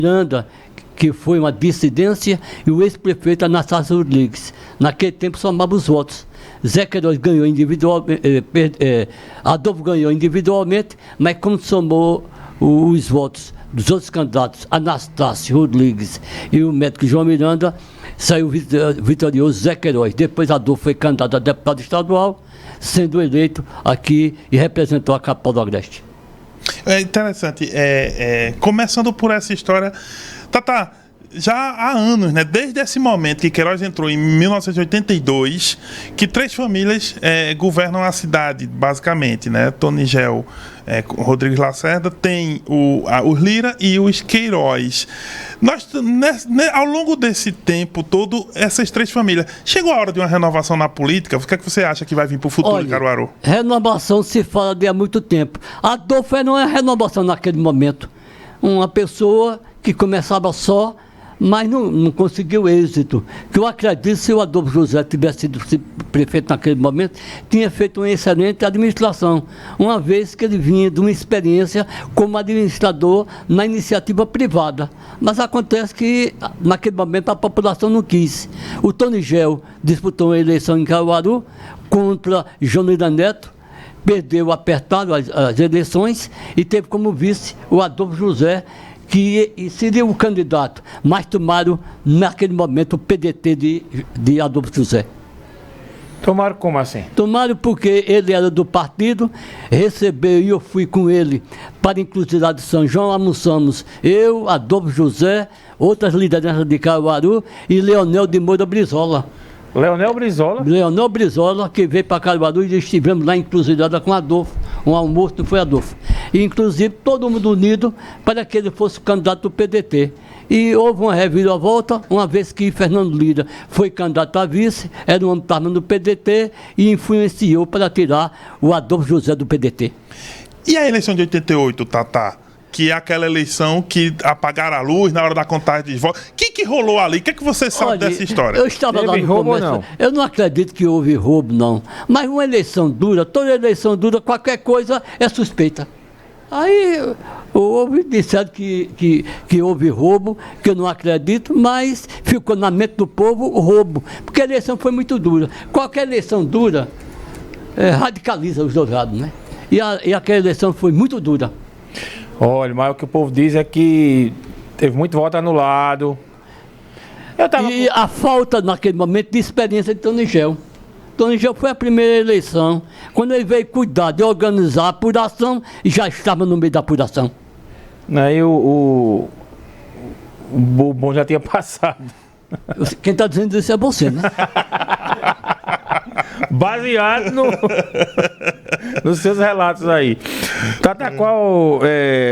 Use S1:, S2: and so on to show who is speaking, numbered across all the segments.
S1: Miranda, que foi uma dissidência, e o ex-prefeito Anastácio Rodrigues. Naquele tempo somava os votos. Zé Queiroz ganhou individualmente, Adolfo ganhou individualmente, mas como somou os votos dos outros candidatos, Anastácio Rodrigues e o médico João Miranda, saiu vitorioso Zé Queiroz. Depois Adolfo foi candidato a deputado estadual, sendo eleito aqui e representou a capital do Agreste.
S2: É interessante, começando por essa história, Tata, já há anos, né, desde esse momento que Queiroz entrou em 1982, que 3 famílias governam a cidade, basicamente, né? Tonigel, Rodrigues Lacerda, tem os Lira e os Queiroz. Ao longo desse tempo todo, essas 3 famílias, chegou a hora de uma renovação na política? O que é que você acha que vai vir para o futuro de Caruaru?
S1: Renovação se fala de há muito tempo. Adolfo não é renovação naquele momento. Uma pessoa que começava só, mas não conseguiu êxito. Que eu acredito, se o Adolfo José tivesse sido prefeito naquele momento, tinha feito uma excelente administração, uma vez que ele vinha de uma experiência como administrador na iniciativa privada. Mas acontece que, naquele momento, a população não quis. O Tonigel disputou uma eleição em Caruaru contra Jonida Neto, perdeu apertado as eleições e teve como vice o Adolfo José, que seria o candidato, mas tomaram, naquele momento, o PDT de Adolfo José.
S3: Tomaram como assim?
S1: Tomaram porque ele era do partido, recebeu e eu fui com ele para a Encruzilhada de São João, almoçamos eu, Adolfo José, outras lideranças de Caruaru e Leonel de Moura Brizola.
S3: Leonel Brizola?
S1: Leonel Brizola, que veio para Caruaru e estivemos lá em Encruzilhada com Adolfo. Um almoço, não foi Adolfo. E, inclusive, todo mundo unido para que ele fosse candidato do PDT. E houve uma reviravolta, uma vez que Fernando Lira foi candidato a vice, era um homem que estava no PDT e influenciou para tirar o Adolfo José do PDT.
S2: E a eleição de 88, Tata? Que é aquela eleição que apagaram a luz na hora da contagem de votos. O que rolou ali? O que você sabe dessa história?
S1: Eu estava lá no
S3: roubo
S1: começo.
S3: Não?
S1: Eu não acredito que houve roubo, não. Mas uma eleição dura, toda eleição dura, qualquer coisa é suspeita. Aí disseram que houve roubo, que eu não acredito, mas ficou na mente do povo o roubo. Porque a eleição foi muito dura. Qualquer eleição dura radicaliza os dois lados, né? E aquela eleição foi muito dura.
S3: Olha, mas o que o povo diz é que teve muito voto anulado.
S1: E a falta, naquele momento, de experiência de Tonigel. Tonigel foi a primeira eleição. Quando ele veio cuidar de organizar a apuração, já estava no meio da apuração.
S3: Aí o bom já tinha passado.
S1: Quem está dizendo isso é você, né?
S3: Baseado nos seus relatos aí. Tata,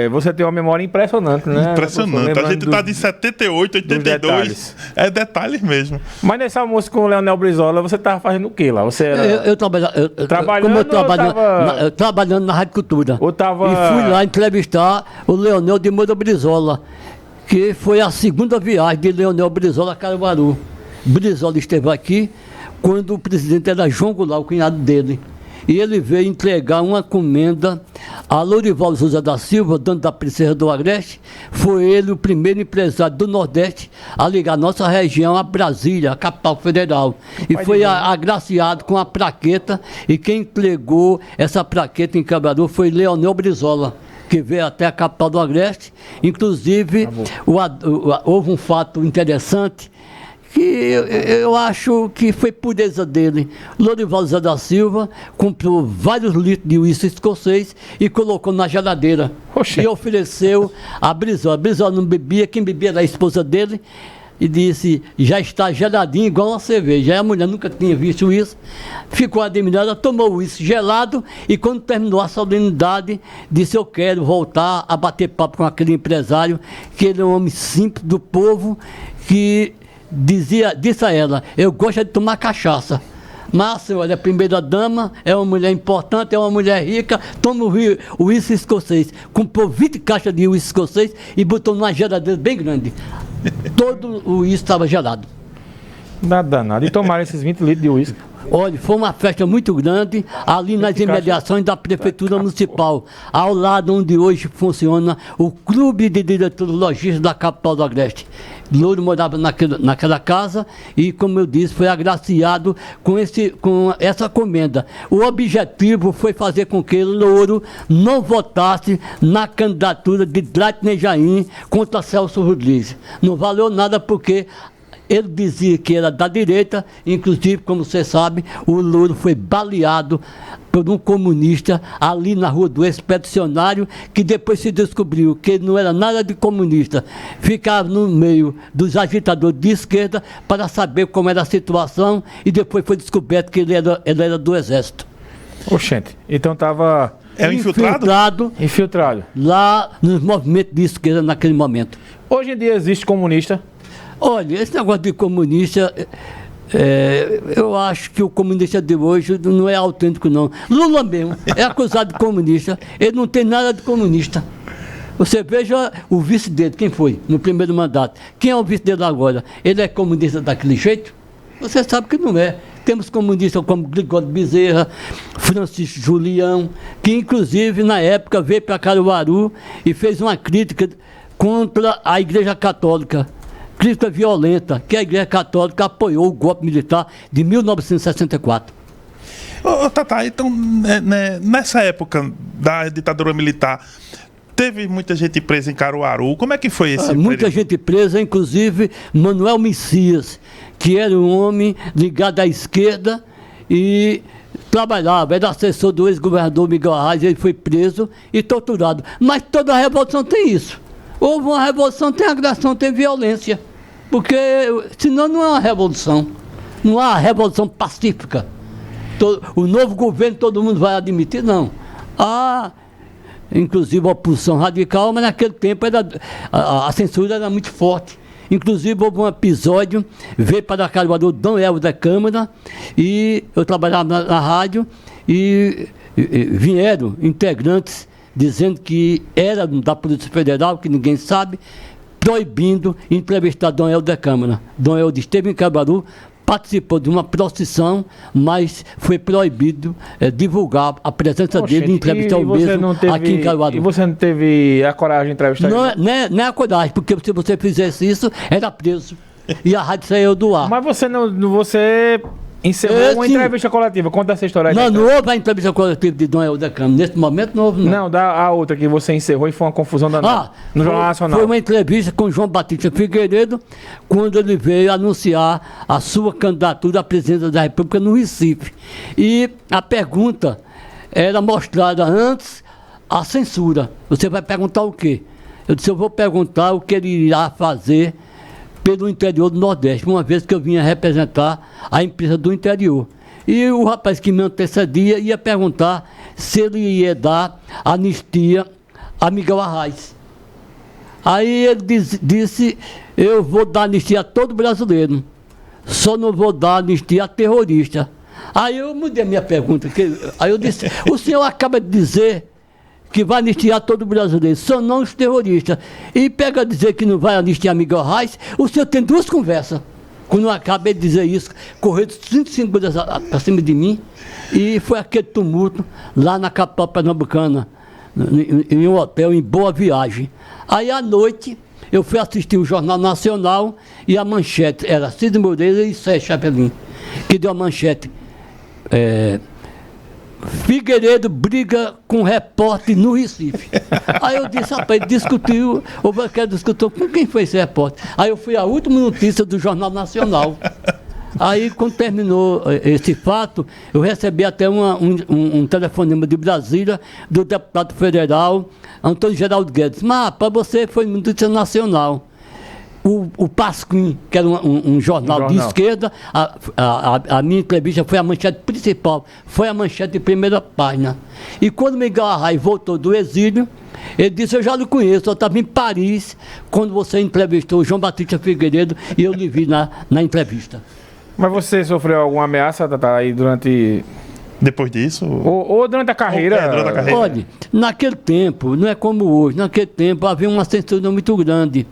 S3: você tem uma memória impressionante, né?
S2: Impressionante. A gente está de 78, 82. É detalhes mesmo.
S3: Mas nesse almoço com o Leonel Brizola, você estava fazendo o quê lá? Você era...
S1: Eu trabalhando na Rádio Cultura. E fui lá entrevistar o Leonel de Moura Brizola, que foi a segunda viagem de Leonel Brizola a Caruaru. Brizola esteve aqui quando o presidente era João Goulart, o cunhado dele. E ele veio entregar uma comenda a Lourival José da Silva, dono da Princesa do Agreste. Foi ele o primeiro empresário do Nordeste a ligar nossa região a Brasília, a capital federal. E foi agraciado com a plaqueta, e quem entregou essa plaqueta em Caruaru foi Leonel Brizola, que veio até a capital do Agreste. Inclusive, houve um fato interessante, que eu acho que foi pureza dele. Lourival José da Silva comprou vários litros de uísque escocês e colocou na geladeira. Oxê. E ofereceu a Brizola. A Brizola não bebia, quem bebia era a esposa dele, e disse, já está geladinho igual uma cerveja. Aí a mulher nunca tinha visto isso, ficou admirada, tomou o uísque gelado, e quando terminou a solenidade, disse, eu quero voltar a bater papo com aquele empresário, que ele é um homem simples do povo, que disse a ela, eu gosto de tomar cachaça, mas a senhora é a primeira dama, é uma mulher importante, é uma mulher rica, toma o uísque escocês. Comprou 20 caixas de uísque escocês e botou numa geladeira bem grande. Todo o uísque estava gelado.
S3: Nada danado. E tomaram esses 20 litros de uísque?
S1: Olha, foi uma festa muito grande ali nas imediações da Prefeitura Municipal, ao lado onde hoje funciona o Clube de Diretores Logísticos da capital do Agreste. Louro morava naquela casa e, como eu disse, foi agraciado com essa comenda. O objetivo foi fazer com que Louro não votasse na candidatura de Dratner Jaim contra Celso Rodrigues. Não valeu nada porque ele dizia que era da direita, inclusive, como você sabe, o Louro foi baleado por um comunista ali na rua do Expedicionário, que depois se descobriu que ele não era nada de comunista, ficava no meio dos agitadores de esquerda para saber como era a situação e depois foi descoberto que ele era do Exército.
S3: Oxente, então estava...
S2: É infiltrado?
S3: Infiltrado.
S1: Lá nos movimentos de esquerda naquele momento.
S3: Hoje em dia existe comunista?
S1: Olha, esse negócio de comunista, eu acho que o comunista de hoje não é autêntico, não. Lula mesmo é acusado de comunista, ele não tem nada de comunista. Você veja o vice dele, quem foi no primeiro mandato? Quem é o vice dele agora? Ele é comunista daquele jeito? Você sabe que não é. Temos comunistas como Gregório Bezerra, Francisco Julião, que inclusive na época veio para Caruaru e fez uma crítica contra a Igreja Católica. Crítica violenta, que a Igreja Católica apoiou o golpe militar de 1964.
S2: Tata, então, nessa época da ditadura militar, teve muita gente presa em Caruaru. Como é que foi esse período?
S1: Muita gente presa, inclusive Manuel Messias, que era um homem ligado à esquerda e trabalhava, era assessor do ex-governador Miguel Arraes, ele foi preso e torturado. Mas toda a revolução tem isso. Houve uma revolução, tem agressão, tem violência. Porque senão não é uma revolução. Não há revolução pacífica. O novo governo todo mundo vai admitir, não. Há, inclusive, a oposição radical, mas naquele tempo a censura era muito forte. Inclusive, houve um episódio, veio para Caruaru Dom Elvio da Câmara, e eu trabalhava na rádio, e vieram integrantes dizendo que era da Polícia Federal, que ninguém sabe, proibindo entrevistar Dom Elvio da Câmara. Dom Elvio esteve em Caruaru, participou de uma procissão, mas foi proibido divulgar a presença dele e entrevistar o mesmo aqui em Caruaru.
S3: E você não teve a coragem de entrevistar ele?
S1: Não é a coragem, porque se você fizesse isso, era preso. E a rádio saiu do ar.
S3: Mas você encerrou uma entrevista coletiva. Conta essa história aí.
S1: Não houve a entrevista coletiva de Dom Elvio da Câmara. Nesse momento não houve, não.
S3: Não, a outra que você encerrou e foi uma confusão danada no Jornal Nacional.
S1: Foi uma entrevista com João Batista Figueiredo, quando ele veio anunciar a sua candidatura à presidência da República no Recife. E a pergunta era mostrada antes a censura. Você vai perguntar o quê? Eu disse, eu vou perguntar o que ele irá fazer pelo interior do Nordeste, uma vez que eu vinha representar a empresa do interior. E o rapaz que me antecedia ia perguntar se ele ia dar anistia a Miguel Arraes. Aí ele disse, eu vou dar anistia a todo brasileiro, só não vou dar anistia a terrorista. Aí eu mudei a minha pergunta, aí eu disse, o senhor acaba de dizer que vai anistiar todo brasileiro, só não os terroristas. E pega a dizer que não vai anistiar Miguel Arraes, o senhor tem duas conversas. Quando eu acabei de dizer isso, correu 5 segundos para cima de mim, e foi aquele tumulto lá na capital pernambucana, em um hotel, em Boa Viagem. Aí à noite, eu fui assistir o Jornal Nacional, e a manchete era Cid Moreira e Sérgio Chapelin, que deu a manchete. Figueiredo briga com repórter no Recife. Aí eu disse, rapaz, discutiu, houve aquela discussão, com quem foi esse repórter? Aí eu fui à última notícia do Jornal Nacional. Aí, quando terminou esse fato, eu recebi até um telefonema de Brasília, do deputado federal, Antônio Geraldo Guedes. Mas, rapaz, você foi notícia nacional. O Pasquim, que era um jornal de esquerda, a minha entrevista foi a manchete principal, foi a manchete de primeira página. E quando Miguel Arraes voltou do exílio, ele disse, eu já lhe conheço, eu estava em Paris, quando você entrevistou o João Batista Figueiredo, e eu lhe vi na entrevista.
S3: Mas você sofreu alguma ameaça, Tata, aí durante...
S2: Depois disso?
S3: Ou durante a carreira?
S2: Durante a carreira.
S1: Olha, naquele tempo, não é como hoje, naquele tempo havia uma censura muito grande.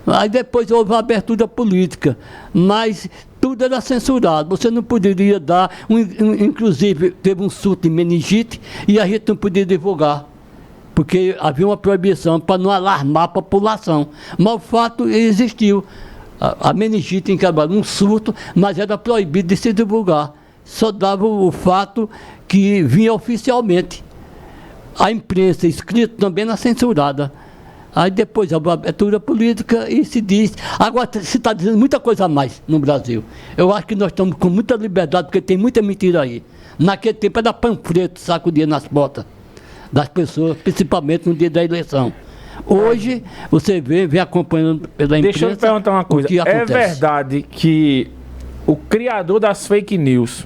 S1: Aí depois houve uma abertura política, mas tudo era censurado. Você não poderia dar, inclusive teve um surto de meningite e a gente não podia divulgar, porque havia uma proibição para não alarmar a população. Mas o fato existiu. A meningite em Caruaru, um surto, mas era proibido de se divulgar. Só dava o fato que vinha oficialmente. A imprensa escrita também era censurada. Aí depois a abertura política e se diz. Agora se está dizendo muita coisa a mais no Brasil. Eu acho que nós estamos com muita liberdade, porque tem muita mentira aí. Naquele tempo era panfleto, sacudia nas botas das pessoas, principalmente no dia da eleição. Hoje, você vem acompanhando pela imprensa.
S3: Deixa eu te perguntar uma coisa. É verdade que o criador das fake news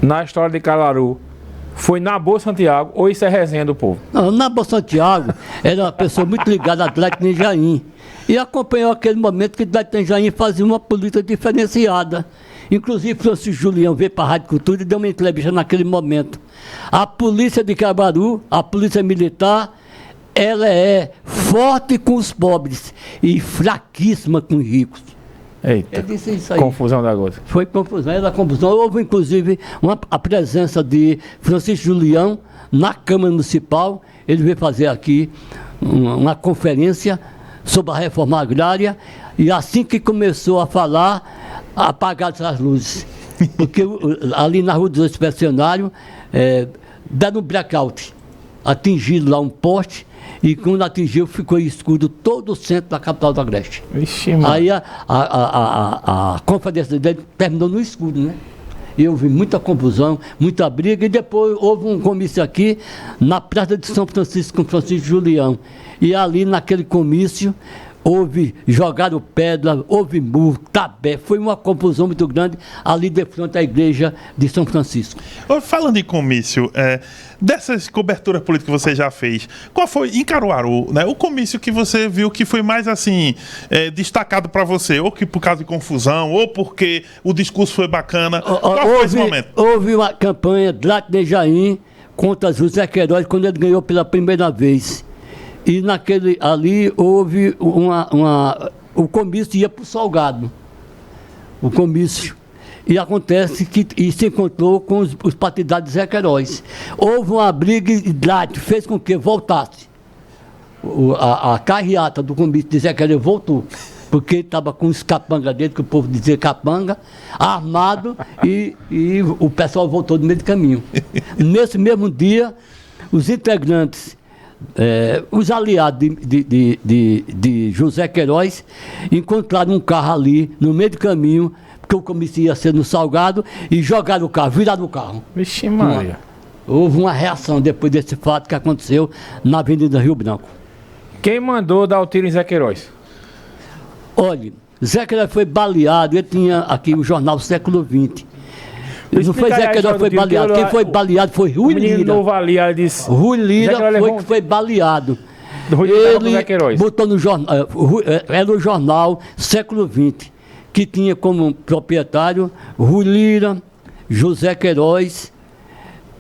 S3: na história de Caruaru foi Nabor Santiago, ou isso é resenha do povo?
S1: Não, Nabor Santiago era uma pessoa muito ligada a Dleito Jaim. E acompanhou aquele momento que Dleito Jaim fazia uma política diferenciada. Inclusive, Francisco Julião veio para a Rádio Cultura e deu uma entrevista naquele momento. A polícia de Caruaru, a polícia militar, ela é forte com os pobres e fraquíssima com os ricos.
S3: Eita, disse isso aí. Confusão da gota.
S1: Foi confusão, era confusão. Houve, inclusive, a presença de Francisco Julião na Câmara Municipal. Ele veio fazer aqui uma conferência sobre a reforma agrária e assim que começou a falar, apagaram as luzes. Porque ali na Rua dos Inspecionários, deram um blackout. Atingiram lá um poste e quando atingiu ficou escuro todo o centro da capital do Agreste.
S3: Ixi, mano.
S1: Aí a conferência dele terminou no escuro, né? E houve muita confusão, muita briga e depois houve um comício aqui na Praça de São Francisco com Francisco Julião. E ali naquele comício jogaram pedra, houve murro, tabé, foi uma confusão muito grande ali de frente à igreja de São Francisco.
S2: Falando em comício, dessas coberturas políticas que você já fez, qual foi, em Caruaru, né, o comício que você viu que foi mais assim, destacado para você, ou que por causa de confusão, ou porque o discurso foi bacana? Qual foi esse momento?
S1: Houve uma campanha de Dleito Jaim contra José Queiroz quando ele ganhou pela primeira vez. E ali houve o comício ia para o Salgado, o comício. E acontece que se encontrou com os partidários de Zé Queiroz. Houve uma briga e Dleito fez com que voltasse. A carreata do comício de Zé Queiroz voltou, porque ele estava com os capanga dele, que o povo dizia capanga, armado, e o pessoal voltou no meio do caminho. Nesse mesmo dia, os integrantes, os aliados de José Queiroz encontraram um carro ali no meio do caminho, porque o comício ia ser no Salgado, e jogaram o carro, viraram o carro.
S3: Vixe, Maria.
S1: Houve uma reação depois desse fato que aconteceu na Avenida Rio Branco.
S3: Quem mandou dar o tiro em Zé Queiroz?
S1: Olha, Zé Queiroz foi baleado, ele tinha aqui o jornal Século XX. Não foi Zé Queiroz que foi baleado. Quem foi baleado foi Rui Lira. Rui Lira foi que foi baleado. Ele botou no jornal, era o jornal Século XX, que tinha como proprietário Rui Lira, José Queiroz,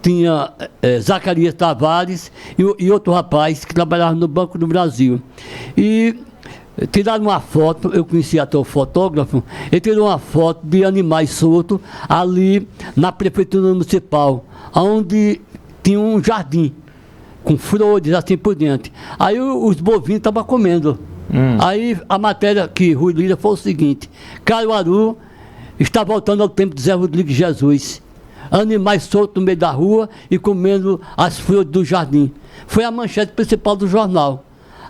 S1: tinha Zacarias Tavares e outro rapaz que trabalhava no Banco do Brasil. E tiraram uma foto, eu conheci até o fotógrafo, ele tirou uma foto de animais soltos ali na prefeitura municipal, onde tinha um jardim, com flores assim por dentro. Aí os bovinos estavam comendo. Aí a matéria que Rui Lira foi o seguinte: Caruaru está voltando ao tempo de Zé Rodrigues Jesus. Animais soltos no meio da rua e comendo as flores do jardim. Foi a manchete principal do jornal.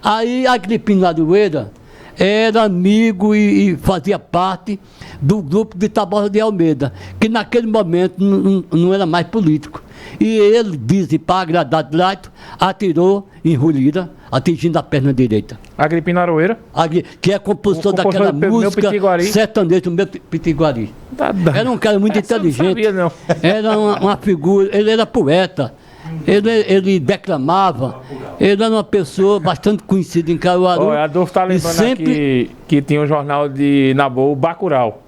S1: Aí Agripino Aroeira era amigo e fazia parte do grupo de Tabosa de Almeida, que naquele momento não era mais político. E ele, dizem, para agradar Dleito, atirou em Rui Lira, atingindo a perna direita.
S3: Agripino Aroeira?
S1: Que é compositor daquela música sertaneja, Meu Pitiguari. Era um cara muito inteligente. Não sabia, não. Era uma figura, ele era poeta. Ele declamava, ele era uma pessoa bastante conhecida em Caruaru.
S3: Adolfo está lembrando sempre... que tinha um jornal de Nabor, o Bacurau.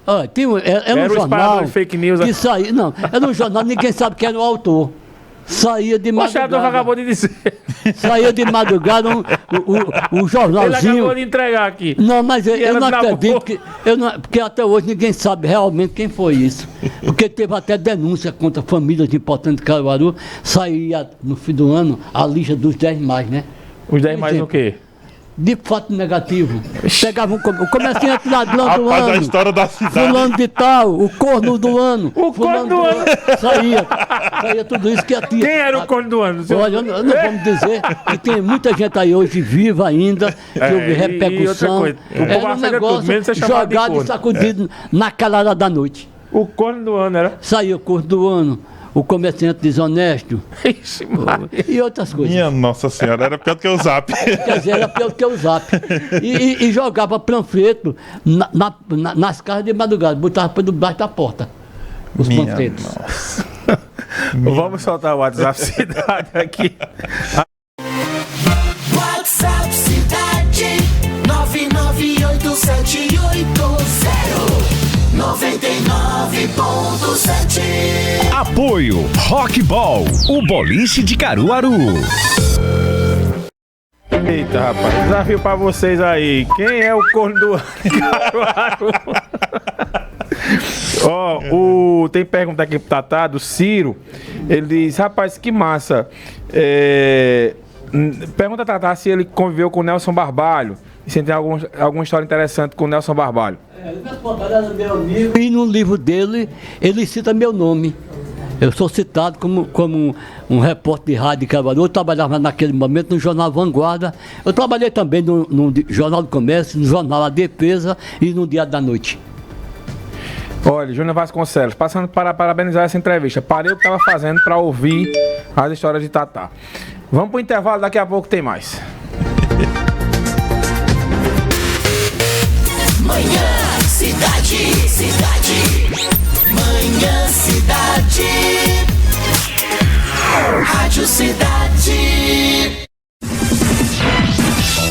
S1: Era um jornal
S3: de fake news.
S1: Isso aí, não, era um jornal, ninguém sabe quem era o autor. Saía de madrugada.
S3: Poxa, acabou de dizer.
S1: Saía de madrugada o jornalzinho.
S3: Ele acabou de entregar aqui.
S1: Não, mas eu não acredito porque até hoje ninguém sabe realmente quem foi isso. Porque teve até denúncia contra famílias importantes de Caruaru. Saía no fim do ano a lista dos 10 mais, né?
S3: Os 10 mais o quê?
S1: De fato negativo. Pegava o comerciante ladrão do ano.
S2: A história da cidade.
S1: Fulano de tal, o corno do ano.
S3: O corno do ano.
S1: Saía tudo isso que a tia.
S3: Quem era o corno do ano?
S1: Olha, não vamos dizer que tem muita gente aí hoje viva ainda, que houve repercussão. Era um negócio jogado e sacudido na calada da noite.
S3: O corno do ano era?
S1: Saía o corno do ano. O comerciante desonesto.
S3: Ixi,
S1: e outras coisas.
S2: Minha Nossa Senhora, era pior do que o Zap.
S1: Quer dizer, era pior do que o Zap. E jogava panfleto nas casas de madrugada, botava para debaixo da porta. Os panfletos.
S3: Vamos soltar o WhatsApp Cidade aqui.
S4: WhatsApp Cidade 9988099.7.
S5: Apoio Rockball, o boliche de Caruaru.
S3: Eita, rapaz, desafio pra vocês aí. Quem é o corno do ano de Caruaru? Tem pergunta aqui pro Tatá, do Ciro. Ele diz, rapaz, que massa. Pergunta a Tatá se ele conviveu com o Nelson Barbalho. E se tem alguma história interessante com o Nelson Barbalho.
S1: Meu amigo, e no livro dele, ele cita meu nome. Eu sou citado como um repórter de rádio de Caruaru. Eu trabalhava naquele momento no Jornal Vanguarda. Eu trabalhei também no Jornal do Comércio, no Jornal A Defesa e no Diário da Noite.
S3: Olha, Júnior Vasconcelos, passando para parabenizar essa entrevista. Parei o que estava fazendo para ouvir as histórias de Tatá. Vamos para o intervalo, daqui a pouco tem mais.
S4: Manhã Cidade. Manhã Cidade. Rádio Cidade.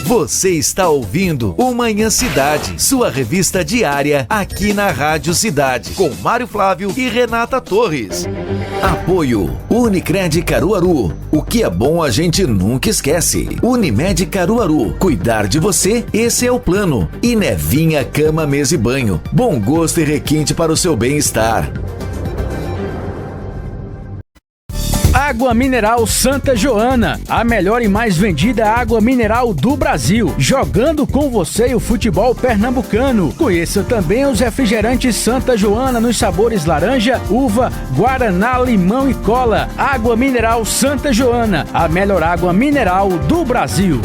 S5: Você está ouvindo o Manhã Cidade, sua revista diária aqui na Rádio Cidade, com Mário Flávio e Renata Torres. Apoio Unicred Caruaru. O que é bom a gente nunca esquece. Unimed Caruaru. Cuidar de você, esse é o plano. E Nevinha Cama, Mesa e Banho. Bom gosto e requinte para o seu bem-estar.
S6: Água Mineral Santa Joana, a melhor e mais vendida água mineral do Brasil, jogando com você o futebol pernambucano. Conheça também os refrigerantes Santa Joana nos sabores laranja, uva, guaraná, limão e cola. Água Mineral Santa Joana, a melhor água mineral do Brasil.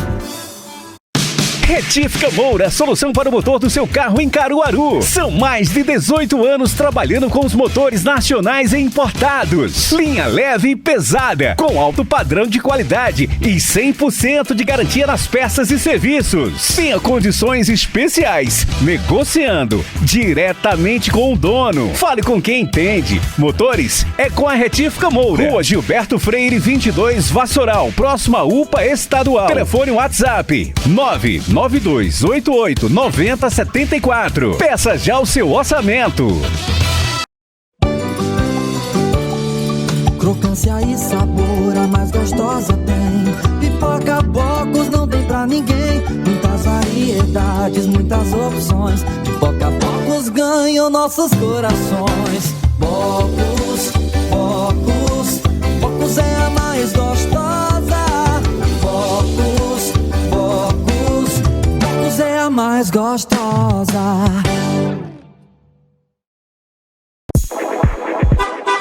S5: Retífica Moura, solução para o motor do seu carro em Caruaru. São mais de 18 anos trabalhando com os motores nacionais e importados. Linha leve e pesada, com alto padrão de qualidade e 100% de garantia nas peças e serviços. Tenha condições especiais, negociando diretamente com o dono. Fale com quem entende. Motores é com a Retífica Moura. Rua Gilberto Freire 22, Vassoural, próxima UPA Estadual. Telefone WhatsApp 992889074. Peça já o seu orçamento.
S7: Crocância e sabor, a mais gostosa tem. Pipoca Bocos não tem pra ninguém. Muitas variedades, muitas opções. Pipoca Bocos ganham nossos corações. Bocos, Bocos, Bocos é a mais gostosa. Bocos, Bocos, Bocos é a mais gostosa.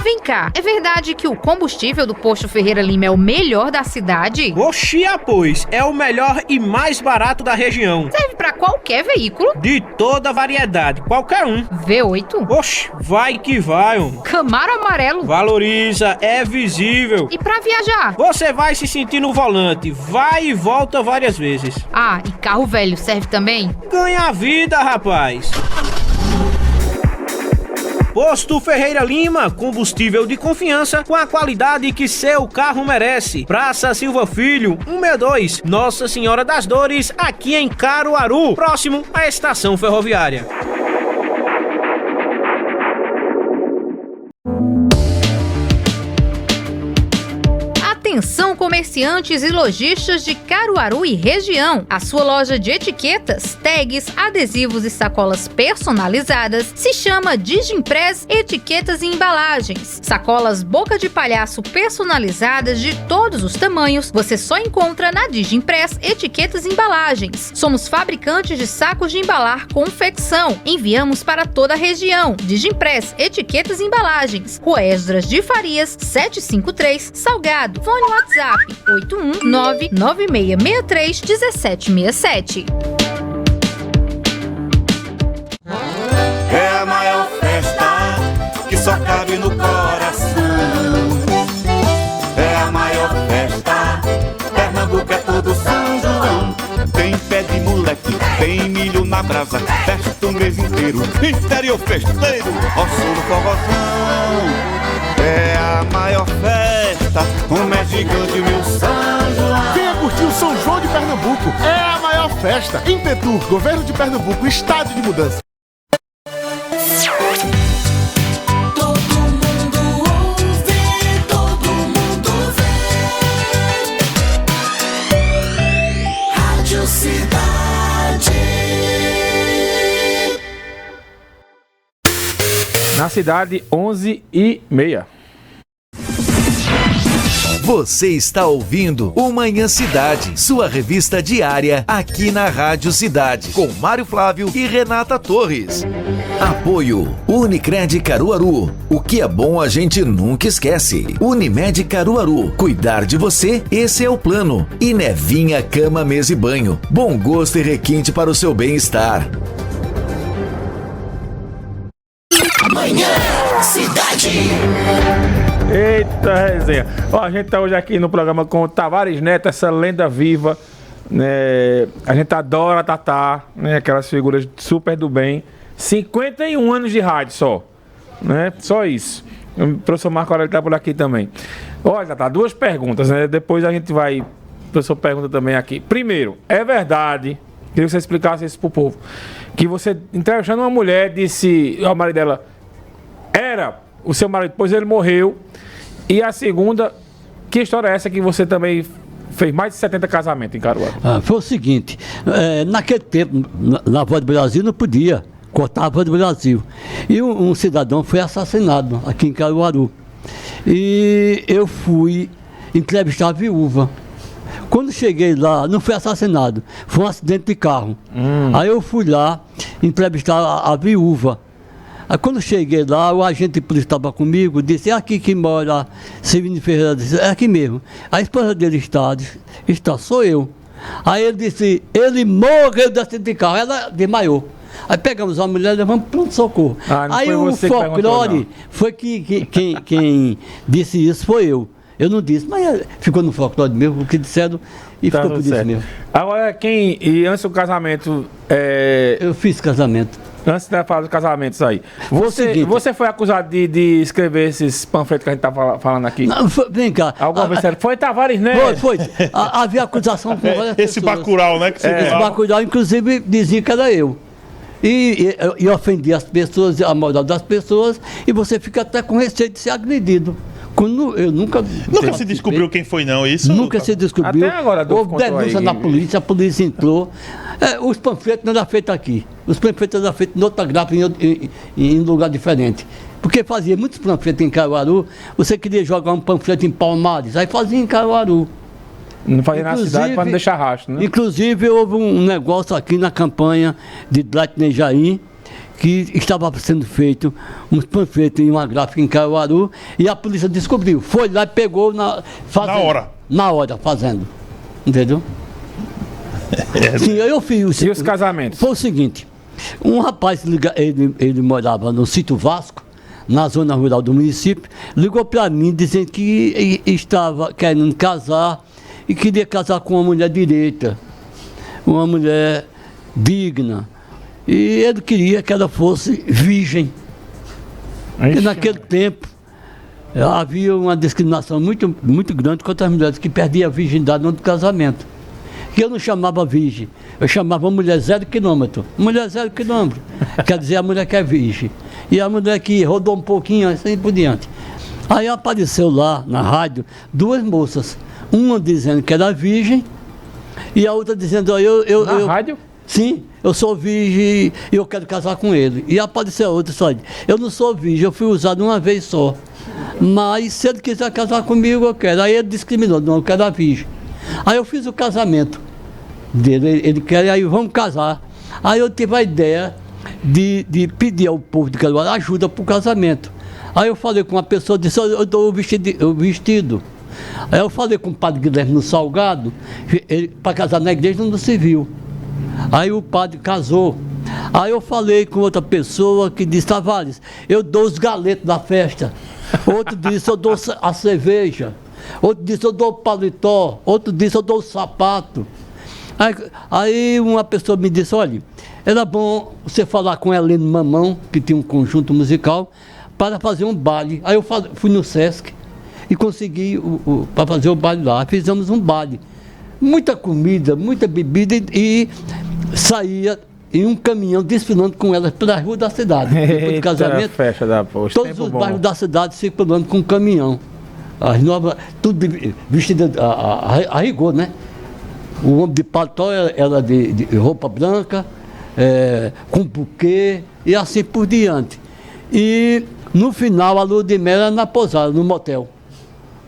S8: Vem cá, é verdade que o combustível do Posto Ferreira Lima é o melhor da cidade?
S9: Oxia, pois, é o melhor e mais barato da região.
S8: Serve pra qualquer veículo?
S9: De toda variedade, qualquer um.
S8: V8?
S9: Oxe, vai que vai, homem.
S8: Camaro amarelo?
S9: Valoriza, é visível.
S8: E pra viajar?
S9: Você vai se sentir no volante, vai e volta várias vezes.
S8: Ah, e carro velho serve também?
S9: Ganha vida, rapaz. Posto Ferreira Lima, combustível de confiança com a qualidade que seu carro merece. Praça Silva Filho, 162, Nossa Senhora das Dores, aqui em Caruaru, próximo à estação ferroviária.
S8: comerciantes e lojistas de Caruaru e região. A sua loja de etiquetas, tags, adesivos e sacolas personalizadas se chama Digimpress Etiquetas e Embalagens. Sacolas boca de palhaço personalizadas de todos os tamanhos você só encontra na Digimpress Etiquetas e Embalagens. Somos fabricantes de sacos de embalar confecção. Enviamos para toda a região. Digimpress Etiquetas e Embalagens. Rua Esdras de Farias, 753, Salgado. Fone WhatsApp 81996631767.
S4: É a maior festa que só cabe no coração. É a maior festa, Pernambuco é todo São João.
S10: Tem pé de moleque, tem milho na brasa, festa o mês inteiro, interior festeiro, osso no forrozão. É a maior festa, como é gigante meu São João.
S11: Venha curtir o São João de Pernambuco, é a maior festa. Impetur, Governo de Pernambuco, Estado de Mudança.
S3: Na cidade, 11h30.
S5: Você está ouvindo o Manhã Cidade, sua revista diária aqui na Rádio Cidade, com Mário Flávio e Renata Torres. Apoio Unicred Caruaru. O que é bom a gente nunca esquece. Unimed Caruaru. Cuidar de você, esse é o plano. E Nevinha Cama, Mesa e Banho. Bom gosto e requinte para o seu bem-estar.
S4: Manhã Cidade.
S3: Eita resenha. Ó, a gente tá hoje aqui no programa com o Tavares Neto, essa lenda viva, né? A gente adora a Tatá, né? Aquelas figuras super do bem. 51 anos de rádio só, né? Só isso. O professor Marco Aurélio tá por aqui também. Olha, Tatá, duas perguntas, né? Depois a gente vai... O professor pergunta também aqui. Primeiro, é verdade, queria que você explicasse isso pro povo, que você, entrevistando uma mulher, disse ao marido dela, era o seu marido, depois ele morreu. E a segunda, que história é essa que você também fez mais de 70 casamentos em Caruaru?
S1: Foi o seguinte, naquele tempo, na Voz do Brasil não podia cortar a Voz do Brasil. E um cidadão foi assassinado aqui em Caruaru. E eu fui entrevistar a viúva. Quando cheguei lá, não foi assassinado, foi um acidente de carro. Aí eu fui lá entrevistar a viúva. Aí quando cheguei lá, o agente de polícia estava comigo, disse, é aqui que mora Severino Ferreira, disse, é aqui mesmo. A esposa dele está, sou eu. Aí ele disse, ele morreu de acidente de carro, ela desmaiou. Aí pegamos a mulher e levamos para o socorro. Aí o folclore foi quem disse isso, foi eu. Eu não disse, mas ficou no folclore mesmo, o que disseram e ficou por isso mesmo.
S3: Agora, e antes do casamento...
S1: Eu fiz casamento.
S3: Antes de falar dos casamentos aí, você foi acusado de escrever esses panfletos que a gente tá falando aqui?
S1: Não, vem cá.
S3: Alguma vez foi Tavares Neto?
S1: Foi. Havia acusação com várias pessoas.
S2: Esse Bacurau, né? Que
S1: esse Bacurau, inclusive, dizia que era eu. E ofendia as pessoas, a moral das pessoas, e você fica até com receio de ser agredido. Eu nunca
S2: se descobriu quem foi, não, isso?
S1: Nunca se descobriu.
S3: Até agora,
S1: houve denúncia na polícia, a polícia entrou. Os panfletos não eram feitos aqui. Os panfletos eram feitos em outra gráfica, em lugar diferente. Porque fazia muitos panfletos em Caruaru. Você queria jogar um panfleto em Palmares, aí fazia em Caruaru.
S3: Não fazia na cidade para não deixar rastro, né?
S1: Inclusive, houve um negócio aqui na campanha de Dlatner Jair, que estava sendo feito uns panfletos em uma gráfica em Caruaru, e a polícia descobriu. Foi lá e pegou na hora, fazendo. Entendeu? Sim, eu fiz.
S3: E os casamentos?
S1: Foi o seguinte, um rapaz, ele morava no sítio Vasco, na zona rural do município, ligou para mim dizendo que estava querendo casar e queria casar com uma mulher direita, uma mulher digna. E ele queria que ela fosse virgem. E naquele tempo havia uma discriminação muito, muito grande contra as mulheres que perdiam a virgindade no casamento. Que eu não chamava virgem, eu chamava mulher 0 quilômetro. Mulher 0 quilômetro, quer dizer a mulher que é virgem. E a mulher que rodou um pouquinho, assim por diante. Aí apareceu lá na rádio 2 moças. Uma dizendo que era virgem e a outra dizendo,
S3: Na rádio?
S1: Sim, eu sou virgem e eu quero casar com ele. E apareceu outra só, eu não sou virgem, eu fui usado uma vez só. Mas se ele quiser casar comigo, eu quero. Aí ele discriminou, não, eu quero a virgem. Aí eu fiz o casamento dele, ele quer, aí vamos casar. Aí eu tive a ideia de pedir ao povo de Caruaru ajuda para o casamento. Aí eu falei com uma pessoa, disse, eu dou o vestido. Aí eu falei com o padre Guilherme no Salgado, para casar na igreja no civil. Aí o padre casou. Aí eu falei com outra pessoa que disse, Tavares, eu dou os galetos da festa. Outro disse, eu dou a cerveja. Outro disse, eu dou o paletó. Outro disse, eu dou o sapato. Aí uma pessoa me disse, olha, era bom você falar com a Helena Mamão, que tinha um conjunto musical, para fazer um baile. Aí eu fui no Sesc e consegui para fazer o baile lá. Fizemos um baile. Muita comida, muita bebida e saía em um caminhão desfilando com elas pela rua da cidade. Depois do casamento,
S3: festa da poxa,
S1: todos os bairros da cidade circulando com um caminhão. As novas, tudo vestido a rigor, né? O homem de paletó era de roupa branca, com buquê e assim por diante. E no final a lua de mel era na pousada, no motel.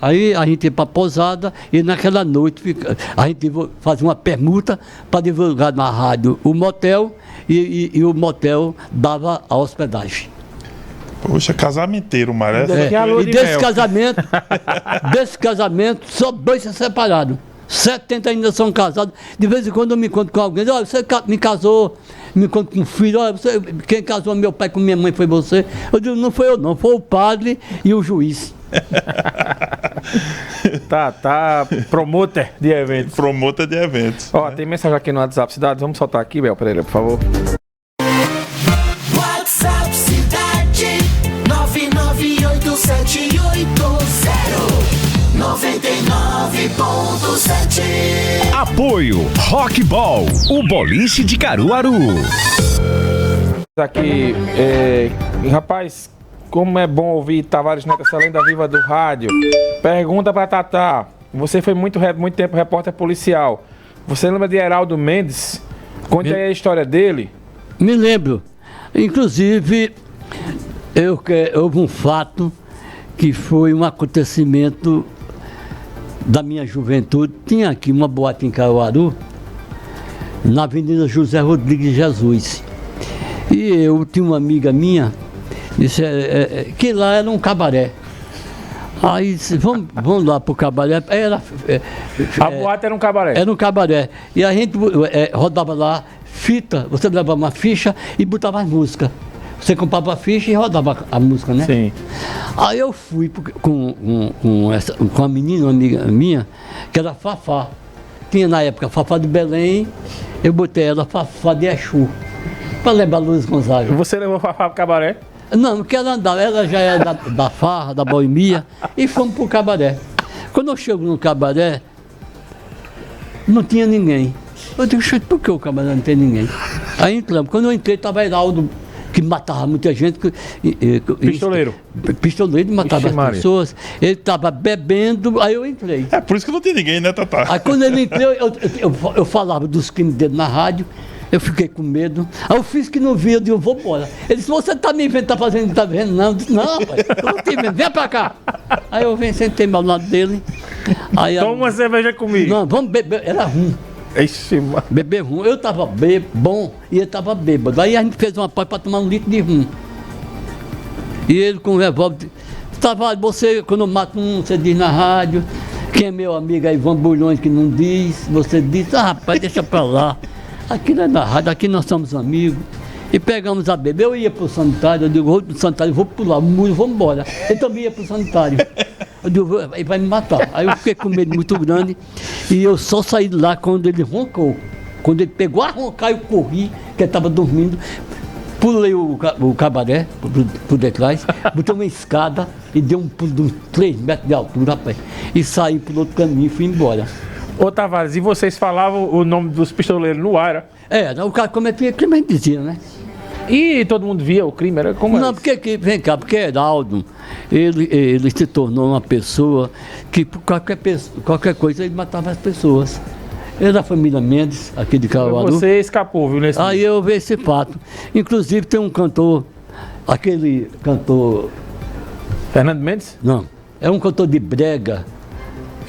S1: Aí a gente ia para a pousada e naquela noite a gente fazia uma permuta para divulgar na rádio o motel e o motel dava a hospedagem.
S2: Poxa, casamenteiro, Maré.
S1: E desse casamento, só 2 se separaram. 70 ainda são casados. De vez em quando eu me encontro com alguém, olha, você me casou, me encontro com um filho, olha, quem casou meu pai com minha mãe foi você. Eu digo, não foi eu não, foi o padre e o juiz.
S3: Tá, promoter de eventos.
S2: Promoter de eventos.
S3: Ó, tem mensagem aqui no WhatsApp Cidade, vamos soltar aqui, Bel Pereira, por favor.
S12: WhatsApp Cidade 9987099.7.
S5: Apoio Rockball, o boliche de Caruaru.
S3: Aqui, rapaz, como é bom ouvir Tavares Neto, essa lenda viva do rádio. Pergunta pra Tatá. Você foi muito tempo repórter policial. Você lembra de Heraldo Mendes? Conte aí a história dele.
S1: Me lembro. Inclusive, houve um fato que foi um acontecimento da minha juventude. Tinha aqui uma boate em Caruaru, na Avenida José Rodrigues Jesus. E eu tinha uma amiga minha, disse, que lá era um cabaré. Aí disse, vamos lá pro cabaré.
S3: A boate era um cabaré?
S1: Era um cabaré. E a gente rodava lá, fita, você levava uma ficha e botava as músicas. Você comprava a ficha e rodava a música, né?
S3: Sim.
S1: Aí eu fui com a menina, uma amiga minha, que era Fafá. Tinha na época Fafá de Belém, eu botei ela Fafá de Exu, para lembrar Luiz Gonzaga.
S3: Você levou Fafá pro cabaré?
S1: Não, porque ela já era da farra, da boemia, e fomos pro cabaré. Quando eu chego no cabaré, não tinha ninguém. Eu digo, por que o cabaré não tem ninguém? Aí entramos. Quando eu entrei, estava Heraldo, que matava muita gente.
S3: Pistoleiro.
S1: Pistoleiro, matava as pessoas. Ele estava bebendo, aí eu entrei.
S2: É por isso que não tem ninguém, né, Tatá?
S1: Aí quando ele entrou, eu falava dos crimes dele na rádio. Eu fiquei com medo. Aí eu fiz que não via, eu digo, vou embora. Ele disse, você tá me vendo, tá fazendo, não tá vendo? Não, eu disse, não, rapaz, eu não te vendo, vem pra cá. Aí eu vim, sentei ao lado dele. Aí,
S3: toma uma cerveja comigo.
S1: Não, vamos beber, era rum.
S3: Ixi, mano.
S1: Beber rum. Eu tava bom e ele tava bêbado. Aí a gente fez uma paz pra tomar 1 litro de rum. E ele com o revólver, Tavares, você, quando eu mato um, você diz na rádio, quem é meu amigo aí, Ivan Bulhões, que não diz, você diz, rapaz, deixa pra lá. Aqui não é na rádio, aqui nós somos amigos. E pegamos a bebê, eu ia pro sanitário, eu digo, vou pro sanitário, vou pular o muro, vamos embora. Ele também ia pro sanitário. Eu digo, ele vai me matar. Aí eu fiquei com medo muito grande e eu só saí de lá quando ele roncou. Quando ele pegou a roncar, eu corri, que ele estava dormindo, pulei o cabaré por detrás, botei uma escada e dei um pulo de uns 3 metros de altura, rapaz. E saí pelo outro caminho e fui embora.
S3: Ô Tavares, e vocês falavam o nome dos pistoleiros no ar?
S1: O cara cometia crime, a gente dizia, né?
S3: E todo mundo via o crime? Era como
S1: não, porque vem cá, porque Heraldo, ele se tornou uma pessoa que por qualquer coisa ele matava as pessoas. Ele é da família Mendes, aqui de Caruaru.
S3: Você escapou, viu, nesse
S1: Aí eu vi esse fato. Inclusive tem um cantor, aquele cantor...
S3: Fernando Mendes?
S1: Não, é um cantor de brega,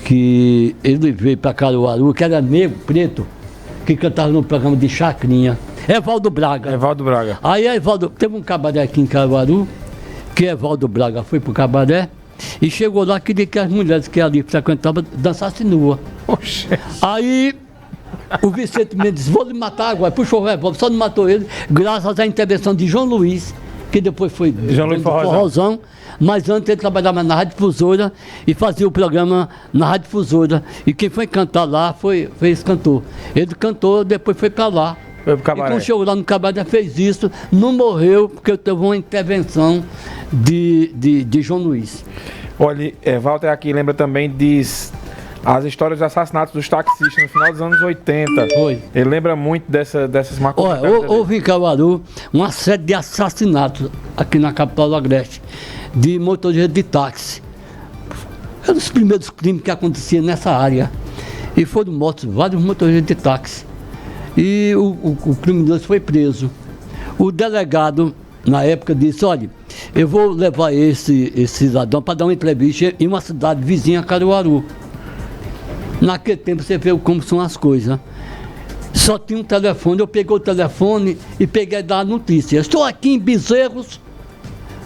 S1: que ele veio para Caruaru, que era negro, preto, que cantava no programa de Chacrinha. Evaldo Braga.
S3: Evaldo Braga.
S1: Aí teve um cabaré aqui em Caruaru, que Evaldo Braga foi pro cabaré e chegou lá, queria que as mulheres que ali frequentavam dançassem nua.
S3: Oxe.
S1: Aí o Vicente Mendes disse, vou lhe matar agora, puxou o revólver, só não matou ele, graças à intervenção de João Luiz, que depois foi
S3: João Luiz
S1: Forrozão, mas antes ele trabalhava na Rádio Difusora e fazia o programa na Rádio Difusora. E quem foi cantar lá foi esse cantor. Ele cantou, depois foi para lá.
S3: Foi pro cabaré.
S1: E quando chegou lá no cabaré, fez isso, não morreu, porque teve uma intervenção de João Luiz.
S3: Olha, Walter aqui lembra também as histórias de assassinatos dos taxistas no final dos anos 80.
S1: Foi.
S3: Ele lembra muito dessas marcas.
S1: Olha, houve em Caruaru uma série de assassinatos aqui na capital do Agreste, de motoristas de táxi. Eram os primeiros crimes que aconteciam nessa área. E foram mortos vários motoristas de táxi. E o criminoso foi preso. O delegado, na época, disse, olha, eu vou levar esse cidadão para dar uma entrevista em uma cidade vizinha a Caruaru. Naquele tempo você vê como são as coisas. Só tinha um telefone, eu peguei o telefone e peguei da notícia. Estou aqui em Bezerros,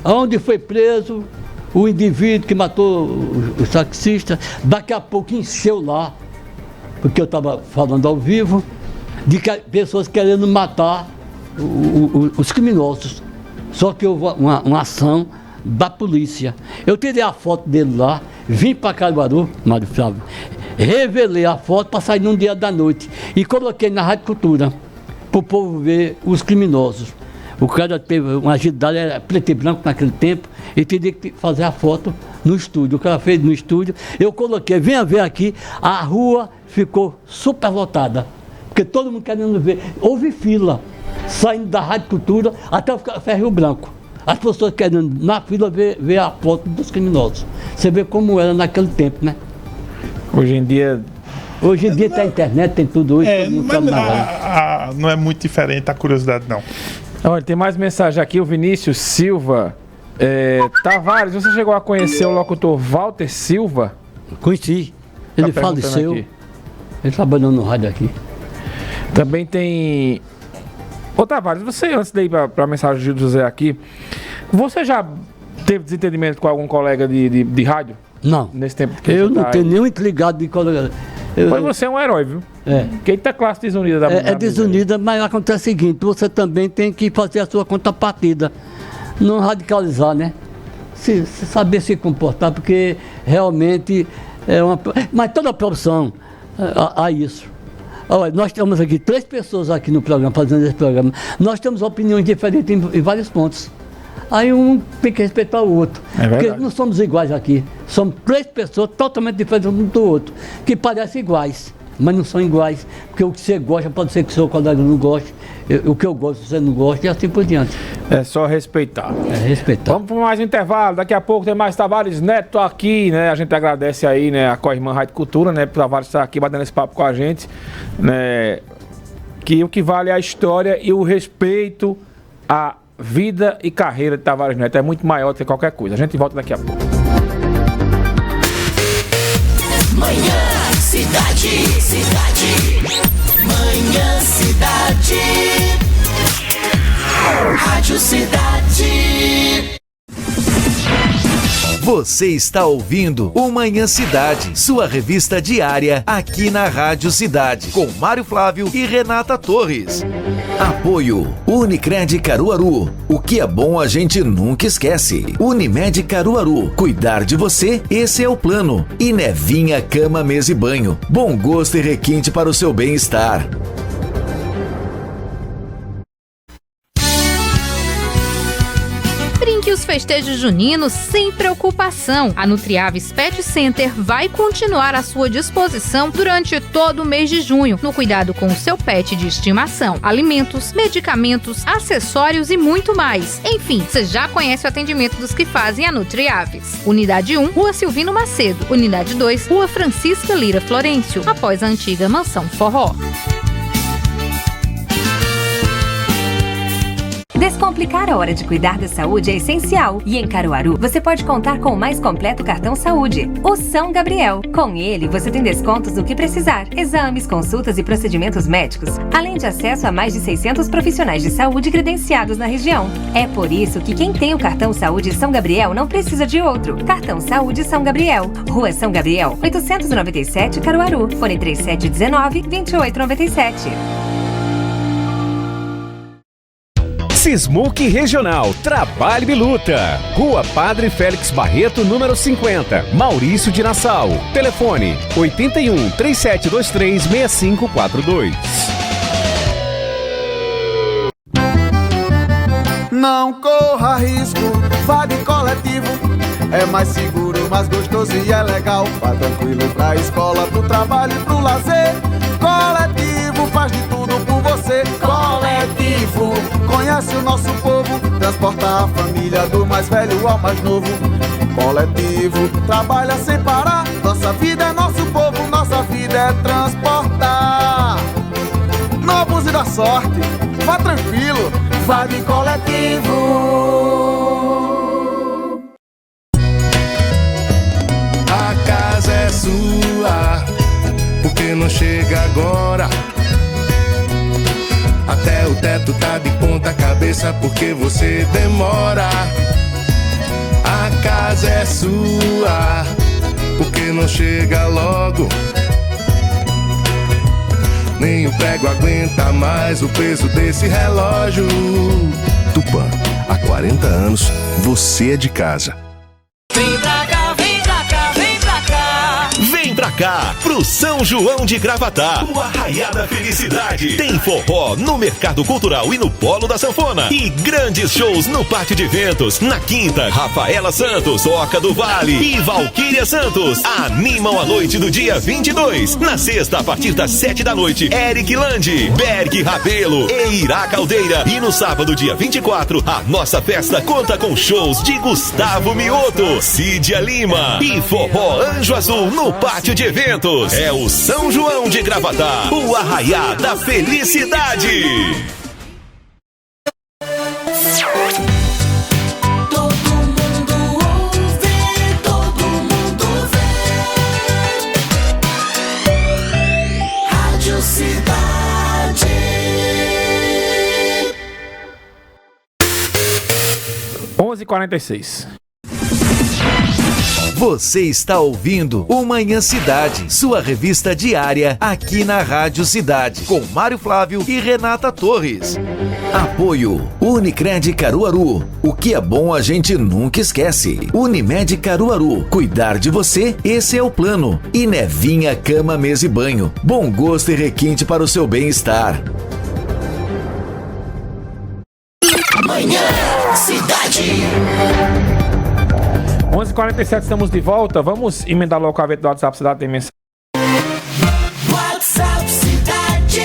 S1: onde foi preso o indivíduo que matou o taxista. Daqui a pouco encheu lá, porque eu estava falando ao vivo, de pessoas querendo matar os criminosos. Só que houve uma ação da polícia. Eu tirei a foto dele lá, vim para Caruaru, Mário Flávio, revelei a foto para sair num dia da noite e coloquei na Rádio Cultura para o povo ver os criminosos. O cara teve uma agilidade, era preto e branco naquele tempo, e teria que fazer a foto no estúdio. O cara fez no estúdio, eu coloquei, venha ver aqui, a rua ficou super lotada, porque todo mundo querendo ver. Houve fila, saindo da Rádio Cultura até o Ferro Branco. As pessoas querendo na fila ver a foto dos criminosos. Você vê como era naquele tempo, né?
S3: Hoje em dia
S1: tem a internet, tem tudo isso.
S2: Não é muito diferente a curiosidade, não.
S3: Olha, tem mais mensagem aqui, o Vinícius Silva. Tavares, você chegou a conhecer o locutor Walter Silva?
S1: Conheci. Ele faleceu. Aqui. Ele trabalhou no rádio aqui.
S3: Também tem... Ô Tavares, você, antes de ir para a mensagem do José aqui, você já teve desentendimento com algum colega de rádio?
S1: Não.
S3: Nesse tempo que
S1: eu não tenho nenhum intrigado de colega.
S3: Pois você é um herói, viu?
S1: É.
S3: Quem classe desunida da
S1: É desunida, mas acontece o seguinte, você também tem que fazer a sua contrapartida. Não radicalizar, né? Saber se comportar, porque realmente é uma... Mas toda profissão há isso. Olha, nós temos aqui 3 pessoas aqui no programa, fazendo esse programa. Nós temos opiniões diferentes em vários pontos. Aí um tem que respeitar o outro. Porque não somos iguais aqui. Somos 3 pessoas totalmente diferentes um do outro, que parecem iguais, mas não são iguais. Porque o que você gosta pode ser que o seu colega não goste, o que eu gosto você não gosta, e assim por diante.
S3: É só respeitar.
S1: Respeitar.
S3: Vamos para mais um intervalo. Daqui a pouco tem mais Tavares Neto aqui, né? A gente agradece aí, né, a Coirmã Rádio Cultura, né? O Tavares estar aqui batendo esse papo com a gente, né? Que o que vale é a história e o respeito à vida e carreira de Tavares Neto é muito maior do que qualquer coisa. A gente volta daqui a pouco.
S12: Manhã Cidade. Manhã Cidade. Rádio Cidade.
S13: Você está ouvindo o Manhã Cidade, sua revista diária aqui na Rádio Cidade, com Mário Flávio e Renata Torres. Apoio Unicred Caruaru. O que é bom a gente nunca esquece. Unimed Caruaru. Cuidar de você, esse é o plano. E Nevinha Cama, Mesa e Banho. Bom gosto e requinte para o seu bem-estar.
S8: os festejos juninos sem preocupação. A Nutriaves Pet Center vai continuar à sua disposição durante todo o mês de junho, no cuidado com o seu pet de estimação, alimentos, medicamentos, acessórios e muito mais. Enfim, você já conhece o atendimento dos que fazem a Nutriaves. Unidade 1, Rua Silvino Macedo. Unidade 2, Rua Francisca Lira Florencio, após a antiga Mansão Forró.
S14: Descomplicar a hora de cuidar da saúde é essencial. E em Caruaru, você pode contar com o mais completo cartão saúde, o São Gabriel. Com ele, você tem descontos do que precisar, exames, consultas e procedimentos médicos, além de acesso a mais de 600 profissionais de saúde credenciados na região. É por isso que quem tem o cartão Saúde São Gabriel não precisa de outro. Cartão Saúde São Gabriel. Rua São Gabriel, 897, Caruaru. Fone 3719-2897.
S5: Sismuc Regional, Trabalho e Luta. Rua Padre Félix Barreto, número 50, Maurício de Nassau. Telefone 81 3723 6542.
S15: Não corra risco, vá de coletivo. É mais seguro, mais gostoso e é legal. Vá tranquilo pra escola, pro trabalho e pro lazer. Coletivo faz de tudo por você. Coletivo conhece o nosso povo, transporta a família do mais velho ao mais novo. Coletivo trabalha sem parar. Nossa vida é nosso povo, nossa vida é transportar. Não abuse da sorte, vá tranquilo, vá de coletivo.
S16: A casa é sua, porque não chega agora. Até o teto tá de ponta cabeça porque você demora. A casa é sua, porque não chega logo. Nem o prego aguenta mais o peso desse relógio. Tupã, há 40 anos, você é de casa.
S12: Vem pra cá, vem pra cá, vem pra cá.
S5: Vem pra cá, pro São João de Gravatá, o Arraiá da Felicidade. Tem forró no Mercado Cultural e no Polo da Sanfona. E grandes shows no Pátio de Eventos. Na quinta, Rafaela Santos, Oca do Vale e Valquíria Santos animam a noite do dia 22. Na sexta, a partir das 7 da noite, Eric Landi, Berg Rabelo e Ira Caldeira. E no sábado, dia 24, a nossa festa conta com shows de Gustavo Mioto, Cídia Lima e Forró Anjo Azul no Pátio de Eventos. É o São João de Gravatá, o Arraiá da Felicidade.
S12: Todo mundo ouve, todo mundo vê. Rádio Cidade.
S3: Onze 46.
S13: Você está ouvindo o Manhã Cidade, sua revista diária aqui na Rádio Cidade, com Mário Flávio e Renata Torres. Apoio Unicred Caruaru. O que é bom a gente nunca esquece. Unimed Caruaru. Cuidar de você, esse é o plano. E Nevinha Cama, Mesa e Banho. Bom gosto e requinte para o seu bem-estar.
S12: Manhã Cidade.
S3: 11h47, estamos de volta. Vamos emendar logo com a vez do WhatsApp Cidade, tem mensagem.
S12: WhatsApp Cidade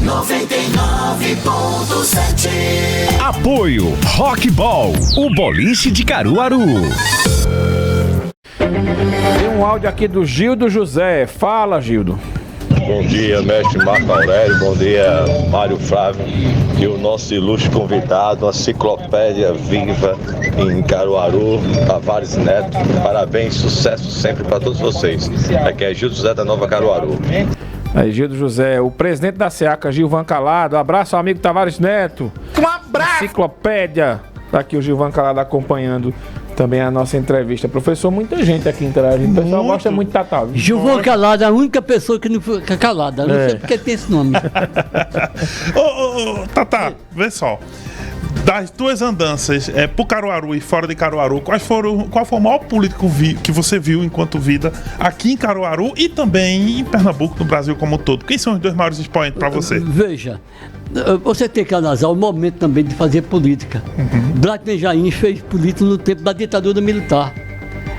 S12: 9987099.7.
S5: Apoio Rockball, o boliche de Caruaru.
S3: Tem um áudio aqui do Gildo José. Fala, Gildo.
S17: Bom dia, mestre Marco Aurélio, bom dia, Mário Flávio e o nosso ilustre convidado, a Enciclopédia Viva em Caruaru, Tavares Neto. Parabéns, sucesso sempre para todos vocês. Aqui é Gildo José da Nova Caruaru.
S3: Aí, Gildo José, o presidente da SEACA, Gilvan Calado. Abraço ao amigo Tavares Neto.
S11: Um abraço!
S3: Enciclopédia. Tá aqui o Gilvan Calado acompanhando também a nossa entrevista. Professor, muita gente aqui interagindo. O pessoal gosta muito de Tatá.
S1: Gilvan Calado é a única pessoa que não fica calada. Não sei porque tem esse nome.
S2: Tatá, vê só. Da das tuas andanças por Caruaru e fora de Caruaru, qual foi o maior político que você viu enquanto vida aqui em Caruaru e também em Pernambuco, no Brasil como um todo? Quem são os dois maiores expoentes para você?
S1: Veja, você tem que analisar o momento também de fazer política. Dracner Jaim fez política no tempo da ditadura militar.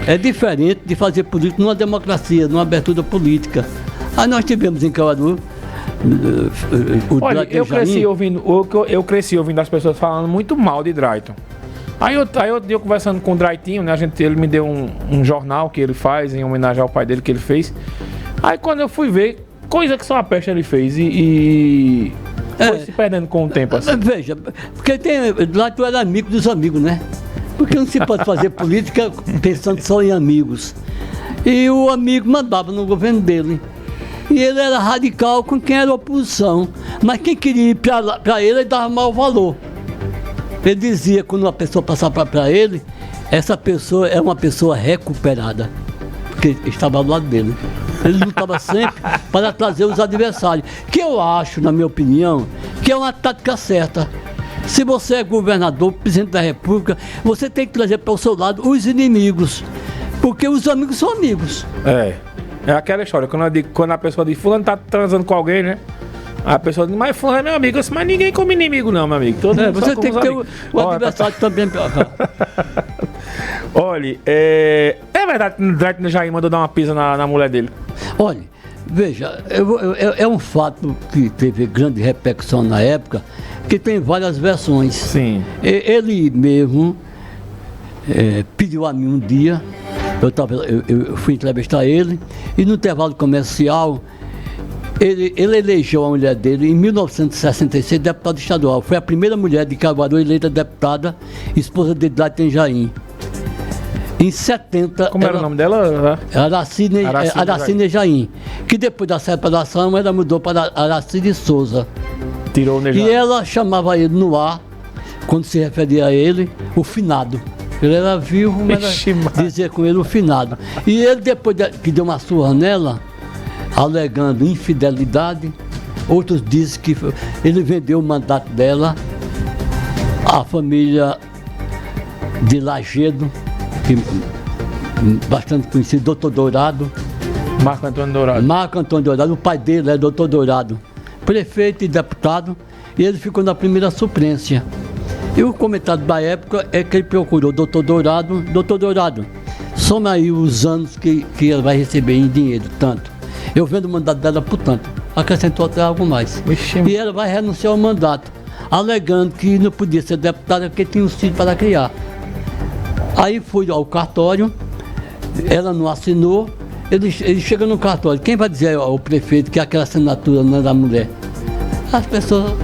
S1: É diferente de fazer política numa democracia, numa abertura política. Aí nós tivemos em Caruaru
S3: Olha, eu cresci ouvindo as pessoas falando muito mal de Drayton. Aí eu conversando com o Draytinho, né? Ele me deu um jornal que ele faz em homenagem ao pai dele que ele fez. Aí quando eu fui ver, coisa que só a peste ele fez e foi se perdendo com o tempo assim.
S1: Veja, porque Drayton era amigo dos amigos, né? Porque não se pode fazer política pensando só em amigos. E o amigo mandava no governo dele. E ele era radical com quem era oposição. Mas quem queria ir para ele dava mau valor. Ele dizia, quando uma pessoa passava para ele, essa pessoa é uma pessoa recuperada. Porque estava ao lado dele. Ele lutava sempre para trazer os adversários. Que eu acho, na minha opinião, que é uma tática certa. Se você é governador, presidente da República, você tem que trazer para o seu lado os inimigos. Porque os amigos são amigos.
S3: É aquela história, quando a pessoa diz, fulano tá transando com alguém, né? A pessoa diz, mas fulano é meu amigo. Eu disse, mas ninguém come inimigo não, meu amigo. Todo mundo
S1: você tem que ter o adversário também.
S3: Olha, é verdade que o Drayton Jaim mandou dar uma pisa na mulher dele.
S1: Olha, veja, é um fato que teve grande repercussão na época, que tem várias versões.
S3: Sim.
S1: Ele mesmo pediu a mim um dia. Eu fui entrevistar ele e no intervalo comercial ele elegeu a mulher dele em 1966 deputada estadual. Foi a primeira mulher de Caruaru eleita deputada, esposa de Drayton Jaim. Em 70...
S3: Como era o nome dela?
S1: Aracine Jaim. Que depois da separação ela mudou para Aracine Souza.
S3: Tirou o Nejaim.
S1: E ela chamava ele no ar, quando se referia a ele, o finado. Ele era vivo, mas dizia com ele o finado. E ele, depois que deu uma surra nela, alegando infidelidade, outros dizem que ele vendeu o mandato dela à família de Lagedo, bastante conhecido, Doutor Dourado.
S3: Marco Antônio Dourado, o pai dele é Doutor Dourado, prefeito e deputado, e ele ficou na primeira suplência.
S1: E o comentário da época é que ele procurou Doutor Dourado, soma aí os anos que ela vai receber em dinheiro, tanto. Eu vendo o mandato dela por tanto, acrescentou até algo mais. E ela vai renunciar ao mandato, alegando que não podia ser deputada porque tinha um filho para criar. Aí foi ao cartório, ela não assinou, ele chega no cartório, quem vai dizer ao prefeito que aquela assinatura não é da mulher? As pessoas...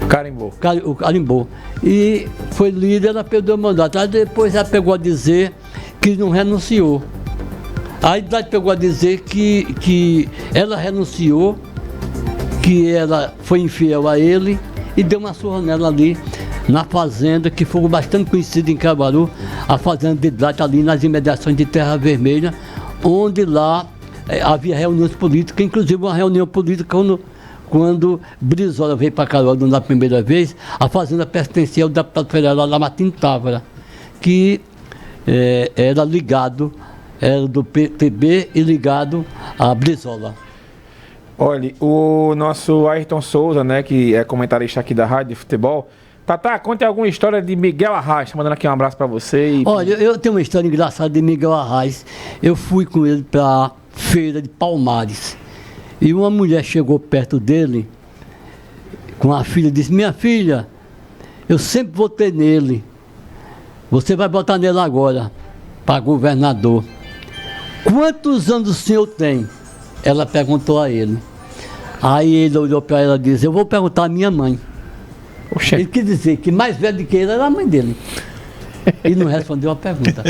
S1: Carimbou. E foi líder, ela perdeu o mandato. Aí depois ela pegou a dizer que não renunciou. Aí ela pegou a dizer que ela renunciou, que ela foi infiel a ele e deu uma surra nela ali na fazenda, que foi bastante conhecida em Caruaru, a fazenda de Drayton, ali nas imediações de Terra Vermelha, onde lá havia reuniões políticas, inclusive uma reunião política quando Brizola veio para Caruaru na primeira vez. A fazenda pertencia ao deputado federal Lamartine Távora, que era do PTB e ligado a Brizola.
S3: Olha, o nosso Ayrton Souza, né, que é comentarista aqui da Rádio de Futebol. Tatá, conte alguma história de Miguel Arraes, mandando aqui um abraço para você.
S1: Olha, eu tenho uma história engraçada de Miguel Arraes. Eu fui com ele para a feira de Palmares. E uma mulher chegou perto dele com a filha e disse: minha filha, eu sempre votei nele. Você vai votar nele agora, para governador. Quantos anos o senhor tem? Ela perguntou a ele. Aí ele olhou para ela e disse: eu vou perguntar à minha mãe.
S3: Oxê.
S1: Ele quis dizer que mais velho do que ele era a mãe dele. E não respondeu a pergunta.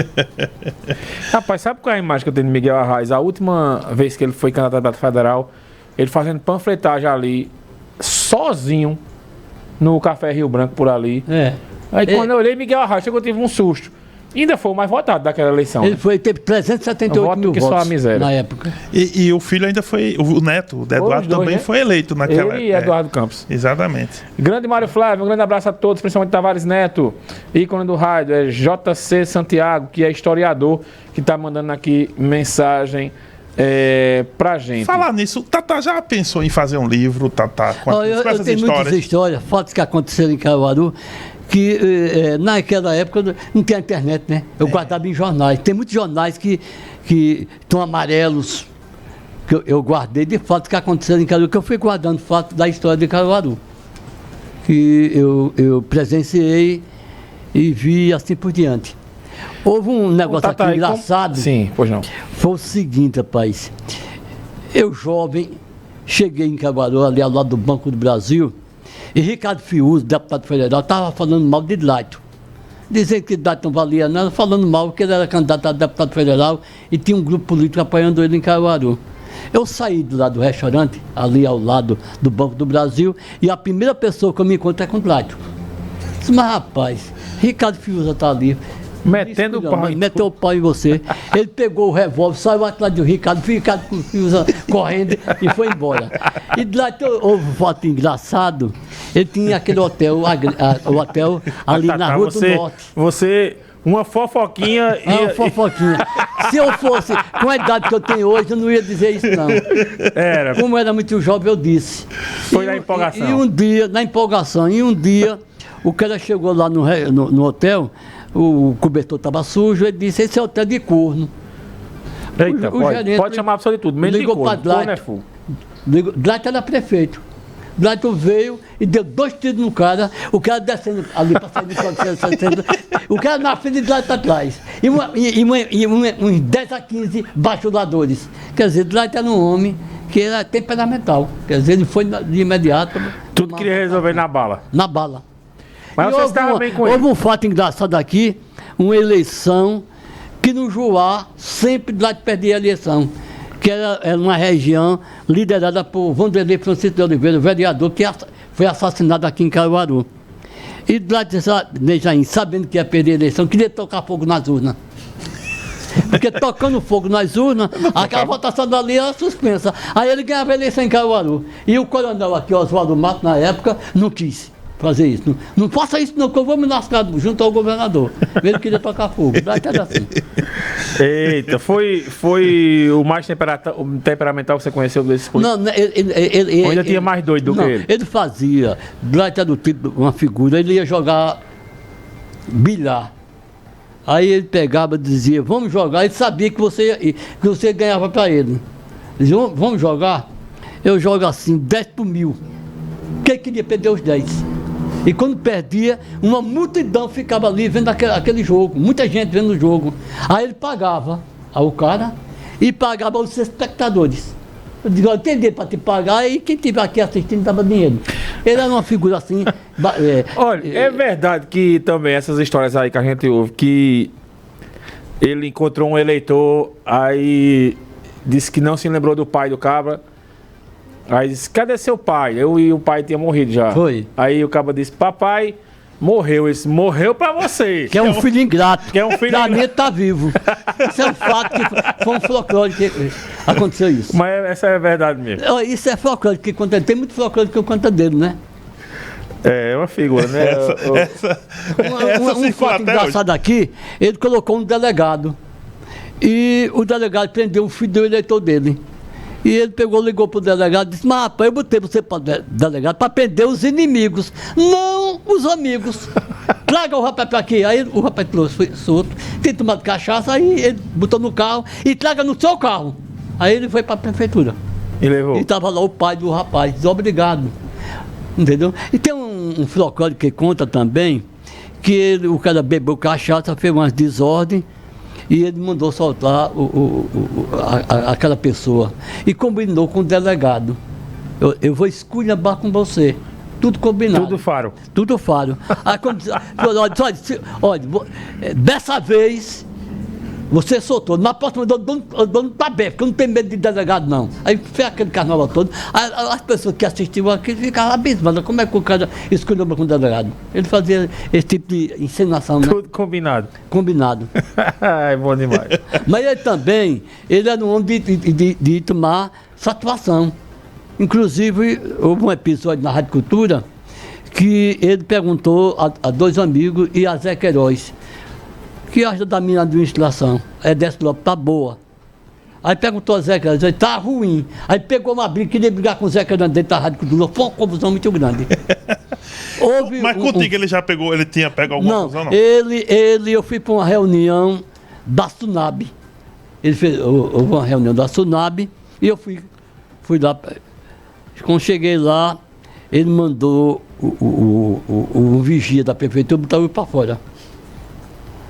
S3: Rapaz, sabe qual é a imagem que eu tenho de Miguel Arraes? A última vez que ele foi candidato a deputado federal, ele fazendo panfletagem ali, sozinho, no Café Rio Branco por ali. Aí quando eu olhei Miguel Arraes, eu tive um susto. Ainda foi o mais votado daquela eleição.
S1: Ele teve 378 mil
S3: que
S1: votos
S3: só a miséria.
S1: na época.
S2: E o filho ainda foi, o neto, o Eduardo,
S3: dois,
S2: também
S3: né?
S2: foi eleito naquela
S3: Ele e Eduardo Campos.
S2: Exatamente.
S3: Grande Mário Flávio, um grande abraço a todos, principalmente Tavares Neto, ícone do rádio, é JC Santiago, que é historiador, que está mandando aqui mensagem pra gente.
S2: Falar nisso, Tatá já pensou em fazer um livro, Tatá, com
S1: Eu
S2: essas
S1: tenho muitas histórias, fatos que aconteceram em Caruaru, que naquela época não tinha internet, né? Eu guardava em jornais. Tem muitos jornais que estão amarelos, que eu guardei de fatos que aconteceram em Caruaru, que eu fui guardando fatos da história de Caruaru. Que eu presenciei e vi assim por diante. Houve um negócio aqui engraçado.
S3: Sim, pois não.
S1: Foi o seguinte, rapaz. Eu, jovem, cheguei em Caruaru, ali ao lado do Banco do Brasil, e Ricardo Fiuza, deputado federal, estava falando mal de Dlaito. Dizendo que Dlaito não valia nada, falando mal, porque ele era candidato a deputado federal e tinha um grupo político apoiando ele em Caruaru. Eu saí do lado do restaurante, ali ao lado do Banco do Brasil, e a primeira pessoa que eu me encontro é com Dlaito. Disse, mas rapaz, Ricardo Fiuza está ali.
S3: Metendo o pau.
S1: Meteu o pau em você. Ele pegou o revólver, saiu atrás do Ricardo Fiuza correndo e foi embora. E de lá houve um fato engraçado. Ele tinha aquele hotel, o hotel ali na Rua do Norte.
S3: Você, uma fofoquinha.
S1: Uma fofoquinha. Se eu fosse com a idade que eu tenho hoje, eu não ia dizer isso, não. Como eu era muito jovem, eu disse.
S3: Foi na empolgação.
S1: E um dia, na empolgação, o cara chegou lá no hotel. O cobertor estava sujo, ele disse, esse é hotel de corno.
S3: Eita, pode chamar a pessoa de tudo, menos de corno. Corno é fogo.
S1: Dlaito era prefeito. Dlaito veio e deu 2 tiros no cara, o cara descendo ali para sair do o cara na frente de Dlaito atrás. E uns 10 a 15 bajuladores. Quer dizer, Dlaito era um homem que era temperamental. Quer dizer, ele foi de imediato.
S3: Tudo queria resolver na bala.
S1: Na bala.
S3: Mas você estava bem com ele.
S1: Houve um fato engraçado aqui, uma eleição que no Juá sempre Dlaito perdia a eleição, que era uma região liderada por Vanderlei Francisco de Oliveira, vereador que foi assassinado aqui em Caruaru. E Dlaito, Nejaim, sabendo que ia perder a eleição, queria tocar fogo nas urnas. Porque tocando fogo nas urnas, aquela votação dali era suspensa. Aí ele ganhava a eleição em Caruaru. E o coronel aqui, Oswaldo Matos, na época, não quis fazer isso. Não faça isso não, que eu vou me lascar junto ao governador. Ele queria tocar fogo. Era assim.
S3: Eita, foi o mais temperamental que você conheceu desse político?
S1: Não, ele
S3: ainda tinha mais doido do que ele?
S1: Ele fazia, Dlaito era do tipo, uma figura, ele ia jogar bilhar. Aí ele pegava e dizia, vamos jogar, ele sabia que você ganhava para ele. Ele dizia, vamos jogar? Eu jogo assim, 10 por 1000. Quem queria perder os 10? E quando perdia, uma multidão ficava ali vendo aquele jogo, muita gente vendo o jogo. Aí ele pagava ao cara e pagava aos espectadores. Eu digo, eu tenho dinheiro para te pagar e quem estiver aqui assistindo dava dinheiro. Ele era uma figura assim.
S3: Olha, é verdade que também essas histórias aí que a gente ouve, que ele encontrou um eleitor, aí disse que não se lembrou do pai do cabra. Aí disse, cadê seu pai? E o pai tinha morrido já.
S1: Foi.
S3: Aí o cabra disse, papai morreu. Ele disse, morreu pra você.
S1: Que é um filho ingrato.
S3: Que é um filho
S1: pra mim tá vivo. Isso é um fato que foi um folclore que aconteceu isso.
S3: Mas essa é a verdade mesmo.
S1: Isso é folclore que conta. Tem muito folclore que eu conto dele, né?
S3: É uma figura, né?
S1: Um fato engraçado aqui, ele colocou um delegado. E o delegado prendeu o filho do eleitor dele. E ele pegou, ligou pro delegado e disse, mas rapaz, eu botei você para delegado para prender os inimigos, não os amigos. Traga o rapaz para aqui. Aí o rapaz trouxe, foi solto, tem tomado cachaça, aí ele botou no carro e traga no seu carro. Aí ele foi para a prefeitura.
S3: E levou.
S1: E estava lá o pai do rapaz, desobrigado. Entendeu? E tem um folclore que conta também que o cara bebeu cachaça, fez umas desordens. E ele mandou soltar aquela pessoa. E combinou com o delegado. Eu vou esculhambar com você. Tudo combinado.
S3: Tudo faro.
S1: Tudo faro. Aí, olha, dessa vez Você soltou. Na próxima, o dono tá bem, porque eu não tenho medo de delegado, não. Aí fez aquele carnaval todo. As pessoas que assistiam aqui ficavam abismadas. Como é que o cara escolheu com o delegado? Ele fazia esse tipo de encenação, né?
S3: Tudo combinado.
S1: Combinado.
S3: É bom demais.
S1: Mas ele também, ele era um homem de tomar satisfação. Inclusive, houve um episódio na Rádio Cultura que ele perguntou a dois amigos e a Zé Queiroz: o que acha da minha administração? Aí Décio Lopes: tá boa. Aí perguntou a Zé Queiroz: tá ruim. Aí pegou uma briga, queria brigar com o Zé Queiroz dentro da Rádio Cultura. Foi uma confusão muito grande.
S2: Mas contigo ele já pegou, ele tinha pego alguma confusão, não?
S1: Eu fui para uma reunião da SUNAB. Houve uma reunião da SUNAB e eu fui lá. Quando cheguei lá, ele mandou o vigia da prefeitura botar eu para fora.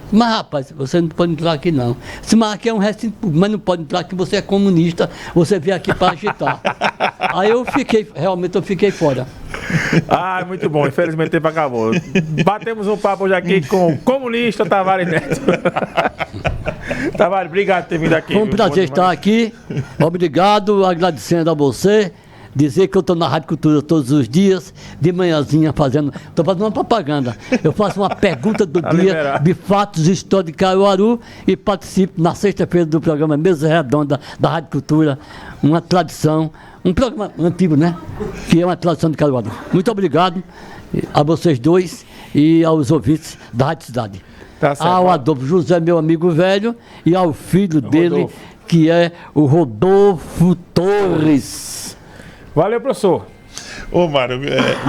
S1: Mas, rapaz, você não pode entrar aqui, não. Mas aqui é um recinto público, mas não pode entrar aqui, você é comunista, você veio aqui para agitar. Aí realmente eu fiquei fora.
S3: Ah, muito bom, infelizmente o tempo acabou. Batemos um papo hoje aqui com o comunista Tavares Neto. Tavares, obrigado por ter vindo aqui.
S1: Foi um prazer estar aqui, obrigado, agradecendo a você. Dizer que eu estou na Rádio Cultura todos os dias, de manhãzinha estou fazendo uma propaganda. Eu faço uma pergunta do dia de fatos históricos de Caruaru e participo na sexta-feira do programa Mesa Redonda da Rádio Cultura, uma tradição, um programa antigo, né? Que é uma tradição de Caruaru. Muito obrigado a vocês dois e aos ouvintes da Rádio Cidade.
S3: Tá certo,
S1: ao Adolfo José, meu amigo velho, e ao filho dele, que é o Rodolfo Torres.
S3: Valeu, professor.
S2: Ô, Mário,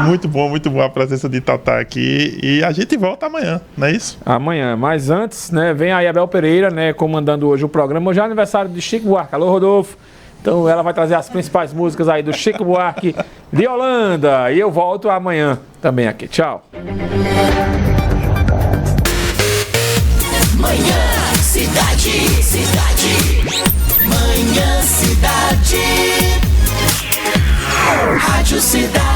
S2: muito bom a presença de Tatá aqui. E a gente volta amanhã, não é isso?
S3: Amanhã, mas antes, né, vem a Abel Pereira, né, comandando hoje o programa. Hoje é aniversário de Chico Buarque. Alô, Rodolfo. Então ela vai trazer as principais músicas aí do Chico Buarque de Holanda. E eu volto amanhã também aqui. Tchau.
S12: Manhã Cidade. Manhã Cidade. Rádio Cidade.